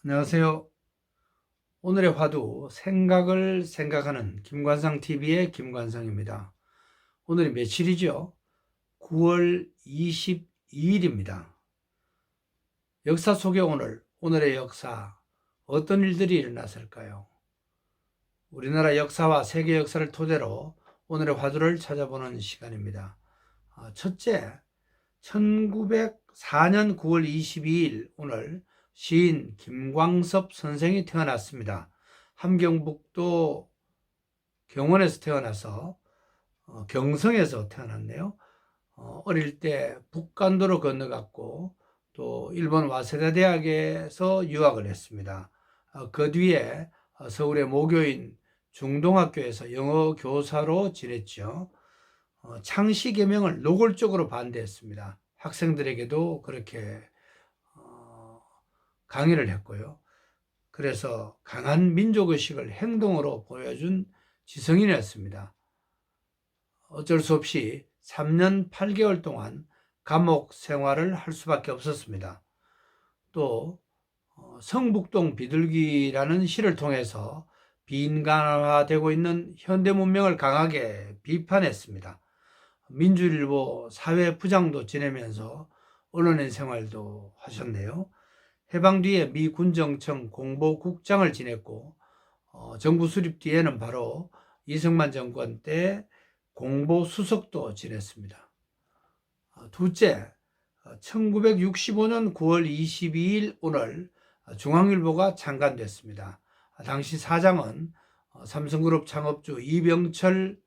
안녕하세요. 오늘의 화두 생각을 생각하는 김관상TV의 김관상입니다. 오늘이 며칠이죠? 9월 22일입니다. 역사 속에 오늘의 역사, 어떤 일들이 일어났을까요? 우리나라 역사와 세계 역사를 토대로 오늘의 화두를 찾아보는 시간입니다. 첫째, 1904년 9월 22일 오늘 시인 김광섭 선생이 태어났습니다. 함경북도 경원에서 태어나서 경성에서 태어났네요. 어릴 때 북간도로 건너갔고 또 일본 와세다 대학에서 유학을 했습니다. 그 뒤에 서울의 모교인 중동학교에서 영어 교사로 지냈죠. 창씨 개명을 노골적으로 반대했습니다. 학생들에게도 그렇게 강의를 했고요. 그래서 강한 민족의식을 행동으로 보여준 지성인이었습니다. 어쩔 수 없이 3년 8개월 동안 감옥 생활을 할 수밖에 없었습니다. 또 성북동 비둘기라는 시를 통해서 비인간화되고 있는 현대 문명을 강하게 비판했습니다. 민주일보 사회부장도 지내면서 언론인 생활도 하셨네요. 해방 뒤에 미 군정청 공보국장을 지냈고 정부 수립 뒤에는 바로 이승만 정권 때 공보수석도 지냈습니다. 둘째, 1965년 9월 22일 오늘 중앙일보가 창간됐습니다. 당시 사장은 삼성그룹 창업주 이병철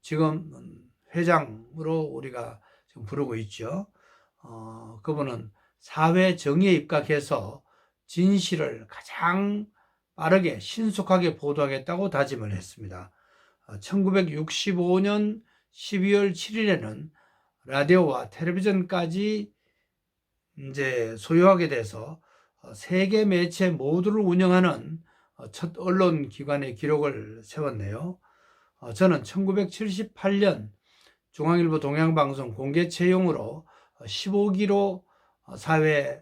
지금 회장으로 우리가 지금 부르고 있죠. 그분은 사회 정의에 입각해서 진실을 가장 빠르게 신속하게 보도하겠다고 다짐을 했습니다. 1965년 12월 7일에는 라디오와 텔레비전까지 이제 소유하게 돼서 세계 매체 모두를 운영하는 첫 언론 기관의 기록을 세웠네요. 저는 1978년 중앙일보 동양방송 공개 채용으로 15기로 사회에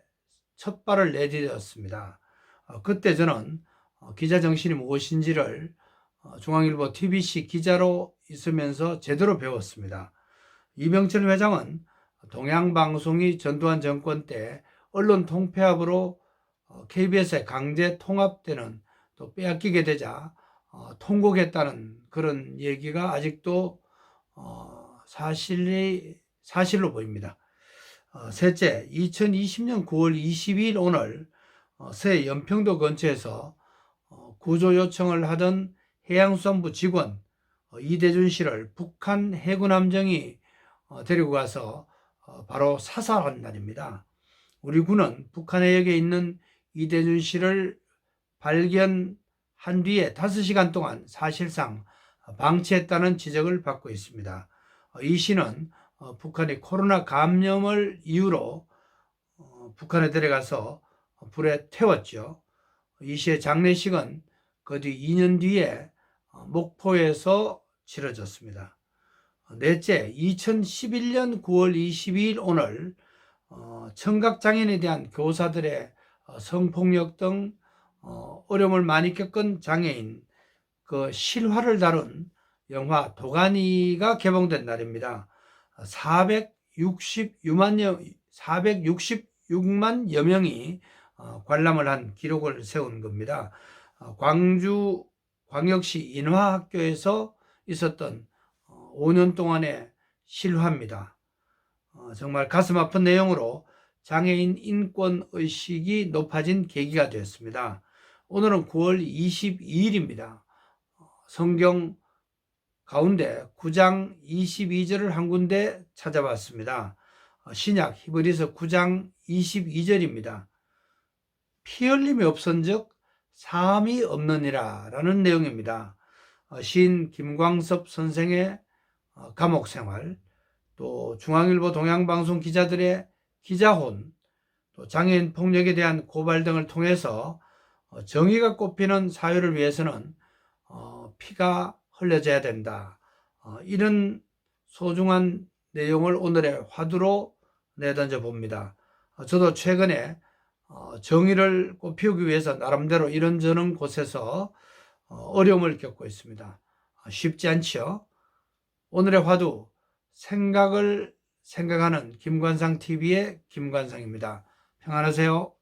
첫 발을 내디뎠습니다. 그때 저는 기자 정신이 무엇인지를 중앙일보 TBC 기자로 있으면서 제대로 배웠습니다. 이병철 회장은 동양방송이 전두환 정권 때 언론 통폐합으로 KBS에 강제 통합되는 또 빼앗기게 되자 통곡했다는 그런 얘기가 아직도 사실로 보입니다. 셋째, 2020년 9월 22일 오늘 새 연평도 근처에서 구조 요청을 하던 해양수산부 직원 이대준 씨를 북한 해군 함정이 데리고 가서 바로 사살한 날입니다. 우리 군은 북한 해역에 있는 이대준 씨를 발견한 뒤에 5시간 동안 사실상 방치했다는 지적을 받고 있습니다. 이 씨는 북한이 코로나 감염을 이유로 북한에 데려가서 불에 태웠죠. 이 씨의 장례식은 그 뒤 2년 뒤에 목포에서 치러졌습니다. 넷째, 2011년 9월 22일 오늘 청각장애인에 대한 교사들의 성폭력 등 어려움을 많이 겪은 장애인 그 실화를 다룬 영화 도가니가 개봉된 날입니다. 466만 여 명이 관람을 한 기록을 세운 겁니다. 광주 광역시 인화학교에서 있었던 5년 동안의 실화입니다. 정말 가슴 아픈 내용으로 장애인 인권 의식이 높아진 계기가 되었습니다. 오늘은 9월 22일입니다. 성경 가운데 9장 22절을 한 군데 찾아봤습니다. 신약 히브리서 9장 22절입니다. 피 흘림이 없은즉 사함이 없느니라 라는 내용입니다. 시인 김광섭 선생의 감옥 생활, 또 중앙일보 동양방송 기자들의 기자혼, 또 장애인 폭력에 대한 고발 등을 통해서 정의가 꼽히는 사회를 위해서는 피가 흘려져야 된다. 이런 소중한 내용을 오늘의 화두로 내던져 봅니다. 저도 최근에 정의를 꽃피우기 위해서 나름대로 이런저런 곳에서 어려움을 겪고 있습니다. 쉽지 않죠. 오늘의 화두, 생각을 생각하는 김관상 TV의 김관상입니다. 평안하세요.